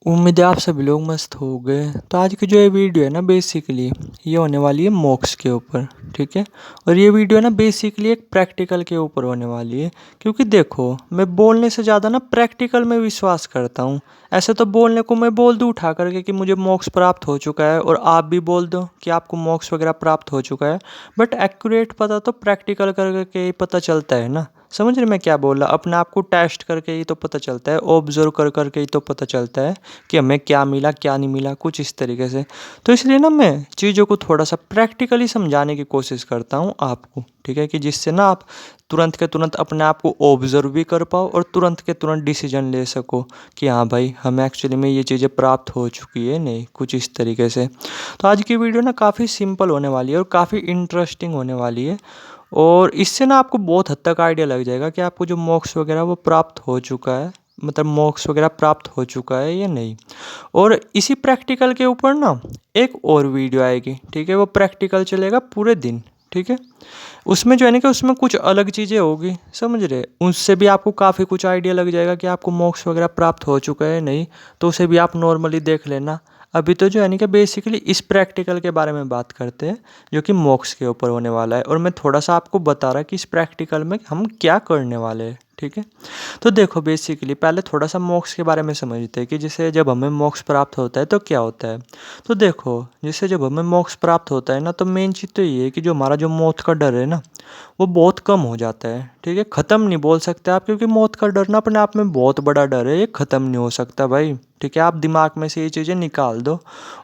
उम्मीद है आप सभी लोग मस्त हो गए। तो आज की जो ये वीडियो है ना, बेसिकली ये होने वाली है मॉक्स के ऊपर। ठीक है। और ये वीडियो ना बेसिकली एक प्रैक्टिकल के ऊपर होने वाली है, क्योंकि देखो मैं बोलने से ज़्यादा ना प्रैक्टिकल में विश्वास करता हूँ। ऐसे तो बोलने को मैं बोल दूँ उठा करके कि मुझे मॉक्स प्राप्त हो चुका है, और आप भी बोल दो कि आपको मॉक्स वगैरह प्राप्त हो चुका है। बट एक्यूरेट पता तो प्रैक्टिकल करके ही पता चलता है ना। समझ रहे मैं क्या बोल रहा, अपने आप को टेस्ट करके ही तो पता चलता है, ऑब्जर्व कर करके ही तो पता चलता है कि हमें क्या मिला क्या नहीं मिला, कुछ इस तरीके से। तो इसलिए ना मैं चीज़ों को थोड़ा सा प्रैक्टिकली समझाने की कोशिश करता हूँ आपको। ठीक है, कि जिससे ना आप तुरंत के तुरंत अपने आप को ऑब्जर्व भी कर पाओ और तुरंत के तुरंत डिसीजन ले सको कि हाँ भाई हमें एक्चुअली में ये चीज़ें प्राप्त हो चुकी है नहीं, कुछ इस तरीके से। तो आज की वीडियो ना काफ़ी सिंपल होने वाली है और काफ़ी इंटरेस्टिंग होने वाली है। और इससे ना आपको बहुत हद तक आइडिया लग जाएगा कि आपको जो मॉक्स वगैरह वो प्राप्त हो चुका है, मतलब मॉक्स वगैरह प्राप्त हो चुका है या नहीं। और इसी प्रैक्टिकल के ऊपर ना एक और वीडियो आएगी। ठीक है, वो प्रैक्टिकल चलेगा पूरे दिन। ठीक है। उसमें जो है ना कि उसमें कुछ अलग चीज़ें होगी, समझ रहे, उससे भी आपको काफ़ी कुछ आइडिया लग जाएगा कि आपको मॉक्स वगैरह प्राप्त हो चुका है नहीं। तो उसे भी आप नॉर्मली देख लेना। अभी तो जो है ना कि बेसिकली इस प्रैक्टिकल के बारे में बात करते हैं, जो कि मॉक्स के ऊपर होने वाला है। और मैं थोड़ा सा आपको बता रहा कि इस प्रैक्टिकल में हम क्या करने वाले हैं। ठीक है। तो देखो बेसिकली पहले थोड़ा सा मॉक्स के बारे में समझते हैं कि जैसे जब हमें मॉक्स प्राप्त होता है तो क्या होता है। तो देखो जैसे जब हमें मॉक्स प्राप्त होता है ना, तो मेन चीज़ तो ये है कि जो हमारा जो मौत का डर है ना, वो बहुत कम हो जाता है। ठीक है, ख़त्म नहीं बोल सकते आप, क्योंकि मौत का डर ना अपने आप में बहुत बड़ा डर है, ये ख़त्म नहीं हो सकता भाई। ठीक है, आप दिमाग में से ये चीज़ें निकाल दो।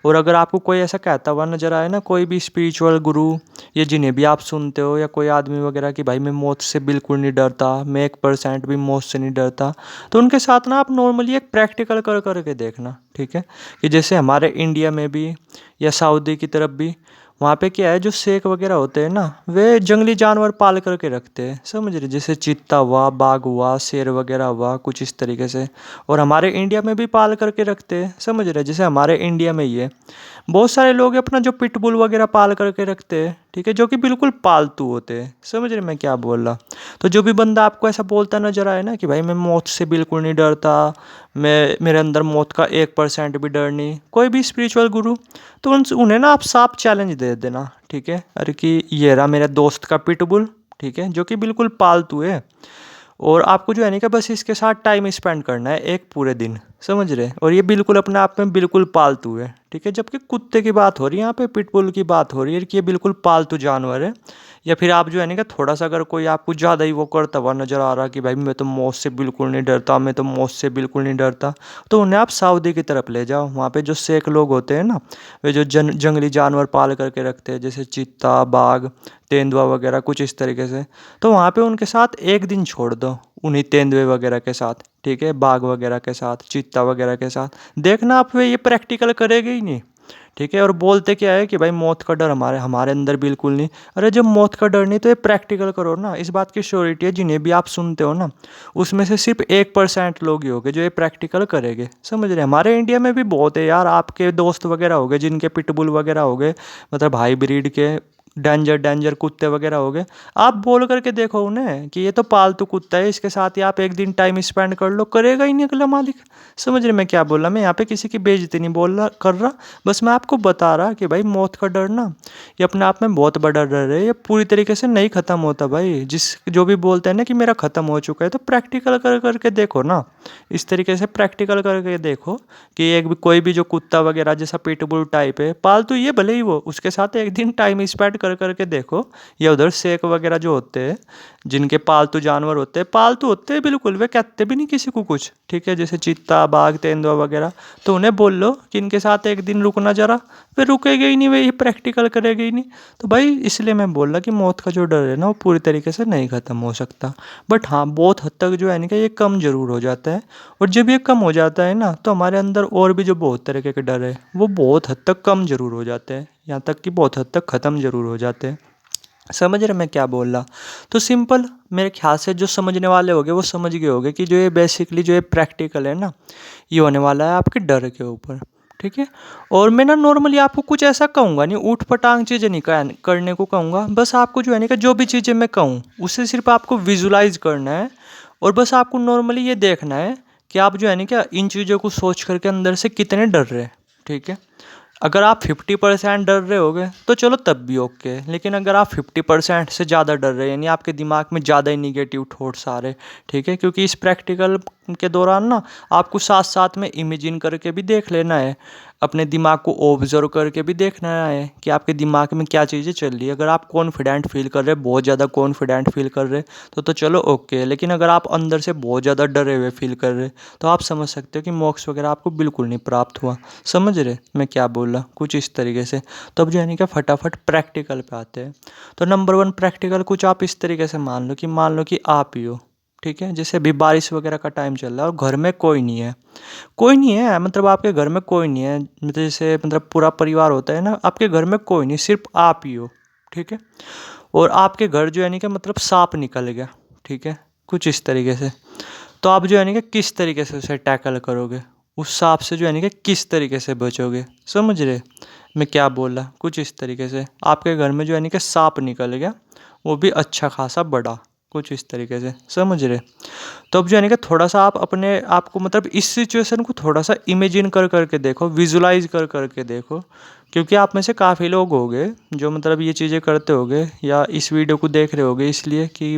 और अगर आपको कोई ऐसा कहता हुआ नजर आए ना, कोई भी स्पिरिचुअल गुरु या जिन्हें भी आप सुनते हो, या कोई आदमी वगैरह कि भाई मैं मौत से बिल्कुल नहीं डरता, मैं 1% भी मौत से नहीं डरता, तो उनके साथ ना आप नॉर्मली एक प्रैक्टिकल कर करके देखना। ठीक है, कि जैसे हमारे इंडिया में भी या सऊदी की तरफ भी, वहाँ पे क्या है, जो शेख वगैरह होते हैं ना, वे जंगली जानवर पाल करके रखते हैं। समझ रहे, जैसे चीता हुआ, बाघ हुआ, शेर वगैरह हुआ, कुछ इस तरीके से। और हमारे इंडिया में भी पाल करके रखते हैं। समझ रहे, जैसे हमारे इंडिया में ही है, बहुत सारे लोग अपना जो पिटबुल वगैरह पाल करके रखते हैं। ठीक है, जो कि बिल्कुल पालतू होते हैं। समझ रहे मैं क्या बोल रहा। तो जो भी बंदा आपको ऐसा बोलता नजर आए ना कि भाई मैं मौत से बिल्कुल नहीं डरता, मैं मेरे अंदर मौत का 1% भी डर नहीं, कोई भी स्पिरिचुअल गुरु, तो उन्हें ना आप साफ चैलेंज दे देना। ठीक है, अरे कि ये रहा मेरे दोस्त का पिटबुल, ठीक है, जो कि बिल्कुल पालतू है, और आपको जो है ना कि बस इसके साथ टाइम स्पेंड करना है एक पूरे दिन। समझ रहे, और ये बिल्कुल अपने आप में बिल्कुल पालतू है। ठीक है, जबकि कुत्ते की बात हो रही है यहाँ पे, पिटबुल की बात हो रही है कि ये बिल्कुल पालतू जानवर है। या फिर आप जो है ना कि थोड़ा सा अगर कोई आपको ज़्यादा ही वो करता हुआ नज़र आ रहा कि भाई मैं तो मौत से बिल्कुल नहीं डरता, मैं तो मौत से बिल्कुल नहीं डरता, तो उन्हें आप सऊदी की तरफ ले जाओ। वहाँ पे जो शेख लोग होते हैं ना, वे जो जंगली जानवर पाल करके रखते हैं, जैसे चीता, बाघ, तेंदुआ वगैरह, कुछ इस तरीके से। तो वहाँ पे उनके साथ एक दिन छोड़ दो, उन्हीं तेंदुए वगैरह के साथ। ठीक है, बाघ वगैरह के साथ, चीता वगैरह के साथ। देखना आप वे ये प्रैक्टिकल करेंगे ही नहीं। ठीक है, और बोलते क्या है कि भाई मौत का डर हमारे हमारे अंदर बिल्कुल नहीं। अरे जब मौत का डर नहीं तो ये प्रैक्टिकल करो ना। इस बात की श्योरिटी है, जिन्हें भी आप सुनते हो ना, उसमें से सिर्फ 1% लोग ही होंगे जो ये प्रैक्टिकल करेंगे। समझ रहे, हमारे इंडिया में भी बहुत है यार, आपके दोस्त वगैरह हो गए जिनके पिटबुल वगैरह हो गए, मतलब हाई ब्रीड के डेंजर डेंजर कुत्ते वगैरह हो गए। आप बोल करके देखो उन्हें कि ये तो पालतू कुत्ता है, इसके साथ ही आप एक दिन टाइम स्पेंड कर लो, करेगा ही नहीं अगला मालिक। समझ रहे मैं क्या बोल रहा, मैं यहाँ पे किसी की बेइज्जती नहीं बोल रहा कर रहा, बस मैं आपको बता रहा कि भाई मौत का डर ना, ये अपने आप में बहुत बड़ा डर है, ये पूरी तरीके से नहीं ख़त्म होता भाई। जिस जो भी बोलते हैं ना कि मेरा ख़त्म हो चुका है, तो प्रैक्टिकल कर करके देखो ना। इस तरीके से प्रैक्टिकल करके देखो कि एक भी कोई भी जो कुत्ता वगैरह जैसा पिटबुल टाइप है पालतू, ये भले ही वो, उसके साथ एक दिन टाइम स्पेंड कर करके देखो। या उधर शेख वगैरह जो होते हैं, जिनके पालतू जानवर होते हैं, पालतू होते हैं बिल्कुल, वे कहते भी नहीं किसी को कुछ। ठीक है, जैसे चीता, बाघ, तेंदुआ वगैरह, तो उन्हें बोल लो कि इनके साथ एक दिन रुकना जरा, वे रुकेगा ही नहीं, वे ये प्रैक्टिकल करेगा ही नहीं। तो भाई इसलिए मैं बोल रहा कि मौत का जो डर है ना, वो पूरी तरीके से नहीं ख़त्म हो सकता। बट हाँ, बहुत हद तक जो है ना कि ये कम ज़रूर हो जाता है। और जब ये कम हो जाता है ना, तो हमारे अंदर और भी जो बहुत तरीके के डर है, वो बहुत हद तक कम ज़रूर हो जाते हैं, यहाँ तक कि बहुत हद तक ख़त्म ज़रूर हो जाते हैं। समझ रहे मैं क्या बोल रहा। तो सिंपल, मेरे ख्याल से जो समझने वाले होंगे वो समझ गए होंगे कि जो ये बेसिकली जो ये प्रैक्टिकल है ना, ये होने वाला है आपके डर के ऊपर। ठीक है। और मैं ना नॉर्मली आपको कुछ ऐसा कहूँगा नहीं, ऊट पटांग चीज़ें नहीं करने को कहूँगा। बस आपको जो है ना कि जो भी चीज़ें मैं कहूँ, उसे सिर्फ आपको विजुलाइज करना है। और बस आपको नॉर्मली ये देखना है कि आप जो है ना क्या इन चीज़ों को सोच करके अंदर से कितने डर रहे हैं। ठीक है, अगर आप 50% डर रहे होगे तो चलो तब भी ओके है, लेकिन अगर आप 50% से ज़्यादा डर रहे हैं यानी आपके दिमाग में ज़्यादा ही निगेटिव थॉट्स आ रहे, ठीक है, क्योंकि इस प्रैक्टिकल के दौरान ना आपको साथ साथ में इमेजिन करके भी देख लेना है, अपने दिमाग को ऑब्जर्व करके भी देखना है कि आपके दिमाग में क्या चीज़ें चल रही है। अगर आप कॉन्फिडेंट फील कर रहे हैं, बहुत ज़्यादा कॉन्फिडेंट फील कर रहे हैं तो चलो ओके है, लेकिन अगर आप अंदर से बहुत ज़्यादा डरे हुए फील कर रहे तो आप समझ सकते हो कि मोक्ष वगैरह आपको बिल्कुल नहीं प्राप्त हुआ। समझ रहे मैं क्या बोल रहा, कुछ इस तरीके से। तो अब जो है ना क्या फटाफट प्रैक्टिकल पे आते हैं। तो नंबर 1 प्रैक्टिकल कुछ आप इस तरीके से मान लो कि आप ही हो, ठीक है, जैसे अभी बारिश वगैरह का टाइम चल रहा है और घर में कोई नहीं है, कोई नहीं है, मतलब आपके घर में कोई नहीं है, मतलब जैसे मतलब पूरा परिवार होता है ना, आपके घर में कोई नहीं, सिर्फ आप ही हो। ठीक है, और आपके घर जो है नहीं कि मतलब सांप निकल गया, ठीक है, कुछ इस तरीके से। तो आप जो है नहीं कि किस तरीके से उसे टैकल करोगे, उस सांप से जो है नहीं कि किस तरीके से बचोगे। समझ रहे मैं क्या बोल रहा, कुछ इस तरीके से। आपके घर में जो है नहीं कि सांप निकल गया, वो भी अच्छा खासा बड़ा, कुछ इस तरीके से। समझ रहे, तो अब जो है ना कि थोड़ा सा आप अपने आप को मतलब इस सिचुएशन को थोड़ा सा इमेजिन कर करके देखो, विजुलाइज कर करके देखो, क्योंकि आप में से काफ़ी लोग होंगे जो मतलब ये चीज़ें करते होंगे या इस वीडियो को देख रहे होंगे इसलिए कि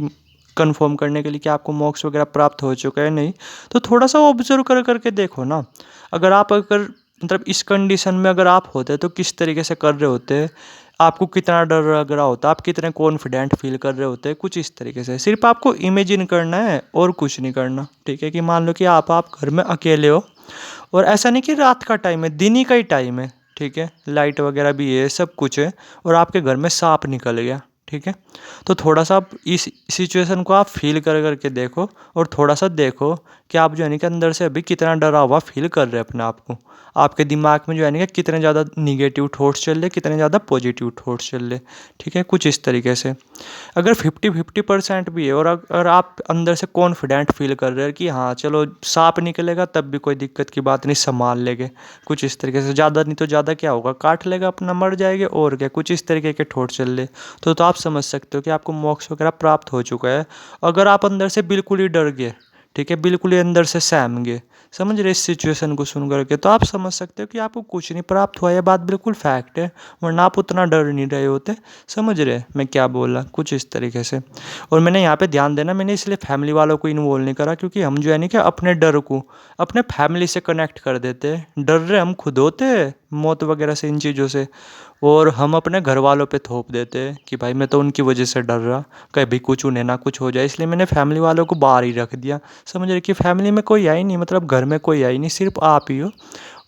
कंफर्म करने के लिए कि आपको मोक्ष वगैरह प्राप्त हो चुका है नहीं। तो थोड़ा सा ऑब्जर्व कर करके देखो ना, अगर मतलब इस कंडीशन में अगर आप होते तो किस तरीके से कर रहे होते, आपको कितना डर लग रहा होता, आप कितने कॉन्फिडेंट फील कर रहे होते, कुछ इस तरीके से। सिर्फ आपको इमेजिन करना है और कुछ नहीं करना। ठीक है, कि मान लो कि आप घर में अकेले हो और ऐसा नहीं कि रात का टाइम है, दिन ही का ही टाइम है, ठीक है, लाइट वगैरह भी है, सब कुछ है, और आपके घर में सांप निकल गया। ठीक है, तो थोड़ा सा आप इस सिचुएशन को आप फील कर करके देखो और थोड़ा सा देखो कि आप जो है ना कि अंदर से अभी कितना डरा हुआ फील कर रहे हैं अपने आप को। आपके दिमाग में जो है ना कि कितने ज़्यादा निगेटिव थॉट्स चल रहे, कितने ज़्यादा पॉजिटिव थॉट्स चल रहे। ठीक है, कुछ इस तरीके से। अगर 50-50% भी है और अगर आप अंदर से कॉन्फिडेंट फील कर रहे हैं कि हाँ चलो सांप निकलेगा तब भी कोई दिक्कत की बात नहीं, संभाल लेंगे, कुछ इस तरीके से, ज़्यादा नहीं तो ज़्यादा क्या होगा, काट लेगा अपना, मर जाएंगे और क्या, कुछ इस तरीके के थॉट चल रहे, तो आप समझ सकते हो कि आपको मोक्ष वगैरह प्राप्त हो चुका है। अगर आप अंदर से बिल्कुल ही डर गए, ठीक है, बिल्कुल ही अंदर से सहम गए, समझ रहे इस सिचुएशन को सुन करके, तो आप समझ सकते हो कि आपको कुछ नहीं प्राप्त हुआ, यह बात बिल्कुल फैक्ट है, वरना आप उतना डर नहीं रहे होते। समझ रहे मैं क्या बोल रहा, कुछ इस तरीके से। और मैंने यहाँ पे ध्यान देना, मैंने इसलिए फैमिली वालों को इन्वॉल्व नहीं करा, क्योंकि हम जो है नहीं कि अपने डर को अपने फैमिली से कनेक्ट कर देते हैं, डर रहे हम खुद होते हैं मौत वगैरह से, इन चीज़ों से, और हम अपने घर वालों पे थोप देते हैं कि भाई मैं तो उनकी वजह से डर रहा, कभी कुछ उन्हें ना कुछ हो जाए, इसलिए मैंने फैमिली वालों को बाहर ही रख दिया। समझ रहे कि फैमिली में कोई आई नहीं, मतलब घर में कोई आई नहीं, सिर्फ आप ही हो,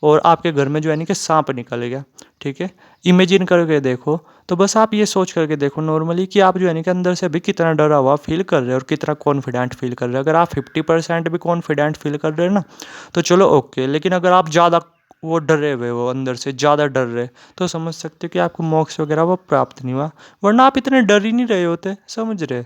और आपके घर में जो है नहीं कि सांप निकल गया। ठीक है, इमेजिन करके देखो, तो बस आप ये सोच करके देखो नॉर्मली कि आप जो है नहीं कि अंदर से अभी कितना डरा हुआ फील कर रहे हो और कितना कॉन्फिडेंट फील कर रहे हो। अगर आप 50% भी कॉन्फिडेंट फील कर रहे हो ना तो चलो ओके, लेकिन अगर आप ज़्यादा वो डरे हुए हो, अंदर से ज़्यादा डर रहे, तो समझ सकते हो कि आपको मोक्ष वगैरह वो प्राप्त नहीं हुआ, वरना आप इतने डर ही नहीं रहे होते। समझ रहे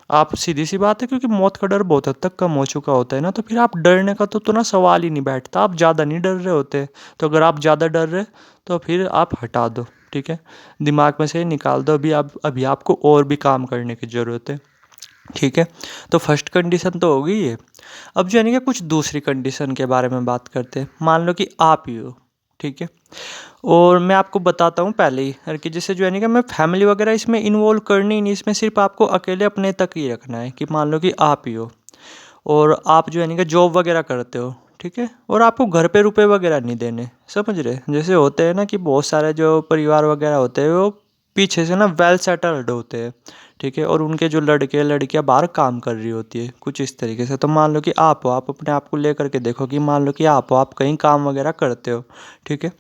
आप, सीधी सी बात है, क्योंकि मौत का डर बहुत हद तक कम हो चुका होता है ना, तो फिर आप डरने का तो ना सवाल ही नहीं बैठता, आप ज़्यादा नहीं डर रहे होते। तो अगर आप ज़्यादा डर रहे तो फिर आप हटा दो, ठीक है, दिमाग में से निकाल दो, अभी आपको और भी काम करने की ज़रूरत है। ठीक है, तो फर्स्ट कंडीशन तो हो गई है। अब जो है ना कि कुछ दूसरी कंडीशन के बारे में बात करते हैं। मान लो कि आप ही हो, ठीक है, और मैं आपको बताता हूँ पहले ही कि जैसे जो है ना कि मैं फैमिली वगैरह इसमें इन्वॉल्व करनी ही नहीं, इसमें सिर्फ आपको अकेले अपने तक ही रखना है। कि मान लो कि आप ही हो और आप जो है ना कि जॉब वगैरह करते हो, ठीक है, और आपको घर पे रुपए वगैरह नहीं देने। समझ रहे, जैसे होते हैं ना कि बहुत सारे जो परिवार वगैरह होते हैं वो पीछे से ना वेल सेटल्ड होते हैं, ठीक है, और उनके जो लड़के लड़कियां बाहर काम कर रही होती है, कुछ इस तरीके से। तो मान लो कि आप हो, आप अपने आप को लेकर के देखो कि मान लो कि आप हो, आप कहीं काम वगैरह करते हो, ठीक है,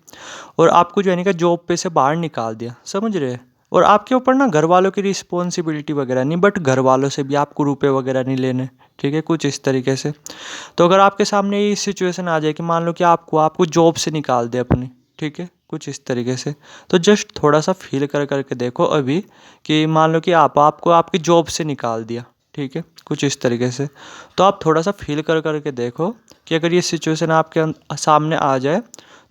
और आपको जो है ना कि जॉब पे से बाहर निकाल दिया। समझ रहे, और आपके ऊपर ना घर वालों की रिस्पॉन्सिबिलिटी वगैरह नहीं, बट घर वालों से भी आपको रुपए वगैरह नहीं लेने, ठीक है, कुछ इस तरीके से। तो अगर आपके सामने ये सिचुएशन आ जाए कि मान लो कि आपको जॉब से निकाल दे अपनी, ठीक है, कुछ इस तरीके से, तो जस्ट थोड़ा सा फील कर करके देखो अभी कि मान लो कि आपको आपकी जॉब से निकाल दिया, ठीक है, कुछ इस तरीके से। तो आप थोड़ा सा फील कर करके देखो कि अगर ये सिचुएशन आपके सामने आ जाए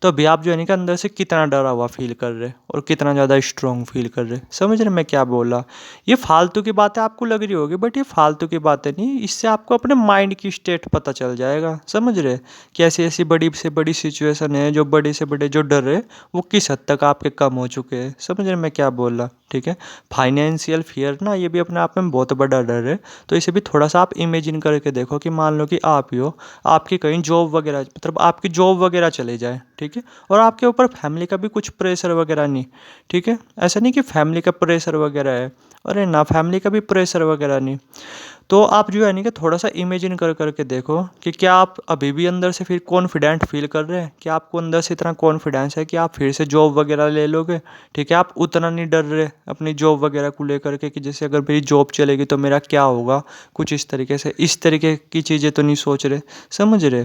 तो अभी आप जो है ना कि अंदर से कितना डरा हुआ फील कर रहे हैं और कितना ज़्यादा स्ट्रॉन्ग फील कर रहे हैं। समझ रहे मैं क्या बोला? ये फालतू की बातें आपको लग रही होगी, बट ये फालतू की बातें नहीं, इससे आपको अपने माइंड की स्टेट पता चल जाएगा। समझ रहे? कि ऐसी ऐसी बड़ी से बड़ी सिचुएशन है, जो बड़े से बड़े जो डर है वो किस हद तक आपके कम हो चुके हैं। समझ रहे मैं क्या बोल रहा? ठीक है। फाइनेंशियल फियर ना, ये भी अपने आप में बहुत बड़ा डर है। तो इसे भी थोड़ा सा आप इमेजिन करके देखो कि मान लो कि आप ही हो, आपकी कहीं जॉब वगैरह, मतलब आपकी जॉब वगैरह चले जाए, ठीक है, और आपके ऊपर फैमिली का भी कुछ प्रेशर वगैरह नहीं, ठीक है, ऐसा नहीं कि फैमिली का प्रेशर वगैरह है, अरे ना, फैमिली का भी प्रेशर वगैरह नहीं। तो आप जो है नहीं कि थोड़ा सा इमेजिन कर करके देखो कि क्या आप अभी भी अंदर से फिर कॉन्फिडेंट फील कर रहे हैं, कि आपको अंदर से इतना कॉन्फिडेंस है कि आप फिर से जॉब वगैरह ले लोगे, ठीक है, आप उतना नहीं डर रहे अपनी जॉब वगैरह को लेकर के कि जैसे अगर मेरी जॉब चलेगी तो मेरा क्या होगा, कुछ इस तरीके से, इस तरीके की चीज़ें तो नहीं सोच रहे। समझ रहे?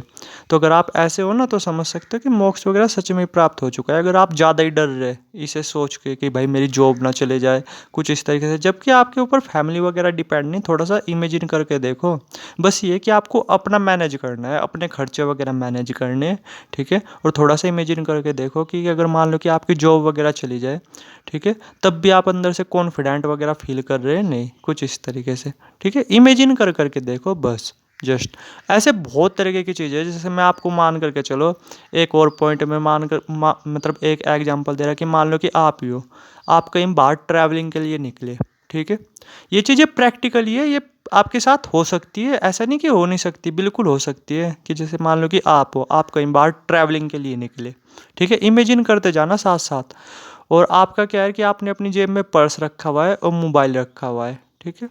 तो अगर आप ऐसे हो ना तो समझ सकते हो कि मोक्ष वगैरह सच में प्राप्त हो चुका है। अगर आप ज़्यादा ही डर रहे इसे सोच के कि भाई मेरी जॉब ना चले जाए, कुछ इस तरीके से, जबकि आपके ऊपर फैमिली वगैरह डिपेंड नहीं, थोड़ा सा इमेजिन करके देखो। बस ये कि आपको अपना मैनेज करना है, अपने खर्चे वगैरह मैनेज करने हैं, ठीक है, और थोड़ा सा इमेजिन करके देखो कि अगर मान लो कि आपकी जॉब वगैरह चली जाए, ठीक है, तब भी आप अंदर से कॉन्फिडेंट वगैरह फील कर रहे हैं नहीं, कुछ इस तरीके से, ठीक है, इमेजिन कर करके देखो बस। जस्ट ऐसे बहुत तरीके की चीज़ें, जैसे मैं आपको मान करके चलो एक और पॉइंट में मतलब एक एग्जांपल दे रहा कि मान लो कि आप ही हो, आप कहीं बाहर ट्रैवलिंग के लिए निकले, ठीक है, ये चीज़ें प्रैक्टिकली है, ये आपके साथ हो सकती है, ऐसा नहीं कि हो नहीं सकती, बिल्कुल हो सकती है। कि जैसे मान लो कि आप हो, आप कहीं बाहर ट्रैवलिंग के लिए निकले, ठीक है, इमेजिन करते जाना साथ साथ, और आपका क्या है कि आपने अपनी जेब में पर्स रखा हुआ है और मोबाइल रखा हुआ है, ठीक है,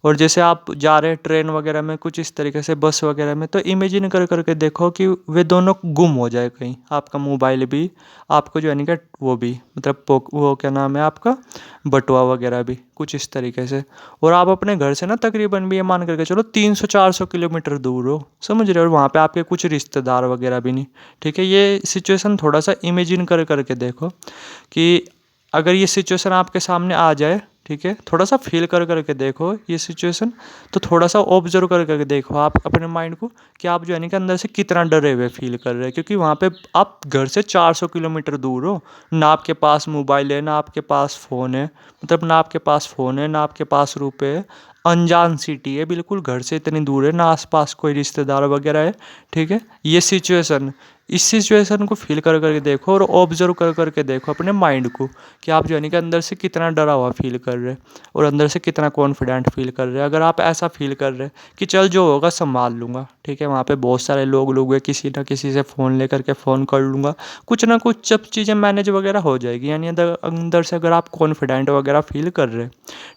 और जैसे आप जा रहे हैं ट्रेन वगैरह में, कुछ इस तरीके से बस वगैरह में, तो इमेजिन कर करके देखो कि वे दोनों गुम हो जाए कहीं, आपका मोबाइल भी, आपको जो है नहीं कि वो भी, मतलब वो क्या नाम है आपका, बटुआ वगैरह भी, कुछ इस तरीके से, और आप अपने घर से ना तकरीबन भी ये मान करके चलो 300-400 किलोमीटर दूर हो। समझ रहे हो? और वहाँ पे आपके कुछ रिश्तेदार वगैरह भी नहीं, ठीक है, ये सिचुएशन थोड़ा सा इमेजिन कर करके देखो कि अगर ये सिचुएशन आपके सामने आ जाए, ठीक है, थोड़ा सा फील कर करके देखो ये सिचुएशन, तो थोड़ा सा ऑब्जर्व कर करके देखो आप अपने माइंड को कि आप जो है ना कि अंदर से कितना डरे हुए फील कर रहे हैं, क्योंकि वहाँ पे आप घर से 400 किलोमीटर दूर हो, ना आपके पास मोबाइल है, ना आपके पास फ़ोन है, मतलब ना आपके पास फ़ोन है, ना आपके पास रुपए है, अनजान सिटी है, बिल्कुल घर से इतनी दूर है, ना आसपास कोई रिश्तेदार वगैरह है, ठीक है, ये सिचुएशन, इस सिचुएशन को फील कर करके देखो और ऑब्जर्व कर करके देखो अपने माइंड को कि आप जो है ना कि अंदर से कितना डरा हुआ फील कर रहे हैं और अंदर से कितना कॉन्फिडेंट फील कर रहे हैं। अगर आप ऐसा फील कर रहे हैं कि चल जो होगा संभाल लूँगा, ठीक है, वहाँ पे बहुत सारे लोग हैं, किसी ना किसी से फ़ोन लेकर के फ़ोन कर लूँगा, कुछ ना कुछ सब चीज़ें मैनेज वगैरह हो जाएगी, यानी अंदर से अगर आप कॉन्फिडेंट वगैरह फील कर रहे हैं,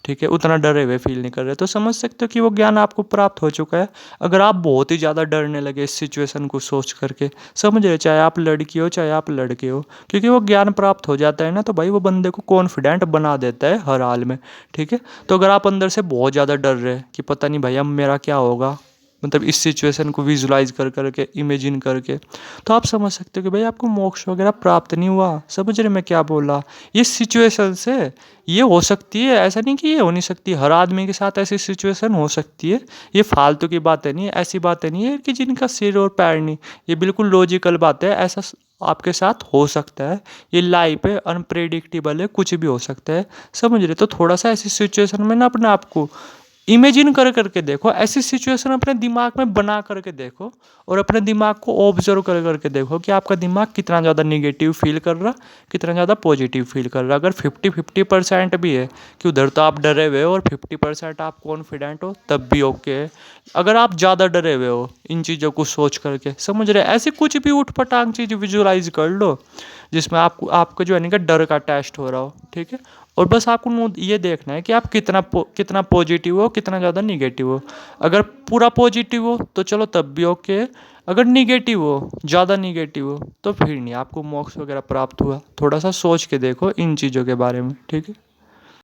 ठीक है, उतना डरे हुए फील नहीं कर रहे, तो समझ सकते हो कि वो ज्ञान आपको प्राप्त हो चुका है। अगर आप बहुत ही ज़्यादा डरने लगे इस सिचुएशन को सोच करके, समझ रहे, चाहे आप लड़की हो चाहे आप लड़के हो, क्योंकि वो ज्ञान प्राप्त हो जाता है ना, तो भाई वो बंदे को कॉन्फिडेंट बना देता है हर हाल में, ठीक है। तो अगर आप अंदर से बहुत ज़्यादा डर रहे हैं कि पता नहीं भाई अब मेरा क्या होगा, मतलब इस सिचुएशन को विजुलाइज कर करके, इमेजिन करके, तो आप समझ सकते हो कि भाई आपको मोक्ष वगैरह प्राप्त नहीं हुआ। समझ रहे मैं क्या बोला? ये सिचुएशन से ये हो सकती है, ऐसा नहीं कि ये हो नहीं सकती, हर आदमी के साथ ऐसी सिचुएशन हो सकती है। ये फालतू की बातें नहीं है, ऐसी बातें नहीं है कि जिनका सिर और पैर नहीं, ये बिल्कुल लॉजिकल बात है, ऐसा आपके साथ हो सकता है। ये लाइफ है, अनप्रेडिक्टेबल है, कुछ भी हो सकता है। समझ रहे? तो थोड़ा सा ऐसी सिचुएशन में ना अपने आप को इमेजिन कर करके देखो, ऐसी सिचुएशन अपने दिमाग में बना करके देखो और अपने दिमाग को ऑब्जर्व कर करके देखो कि आपका दिमाग कितना ज़्यादा निगेटिव फील कर रहा, कितना ज़्यादा पॉजिटिव फील कर रहा। अगर 50-50% भी है कि उधर तो आप डरे हुए हो और 50% आप कॉन्फिडेंट हो, तब भी ओके है। अगर आप ज़्यादा डरे हुए हो इन चीज़ों को सोच करके, समझ रहे, ऐसे कुछ भी उठपटांग चीज़ विजुलाइज कर लो जिसमें आपको जो है ना डर का टेस्ट हो रहा हो, ठीक है, और बस आपको ये देखना है कि आप कितना पॉजिटिव हो, कितना ज़्यादा निगेटिव हो। अगर पूरा पॉजिटिव हो तो चलो तब भी ओके है, अगर निगेटिव हो, ज़्यादा निगेटिव हो, तो फिर नहीं आपको मोक्ष वगैरह प्राप्त हुआ। थोड़ा सा सोच के देखो इन चीज़ों के बारे में, ठीक है।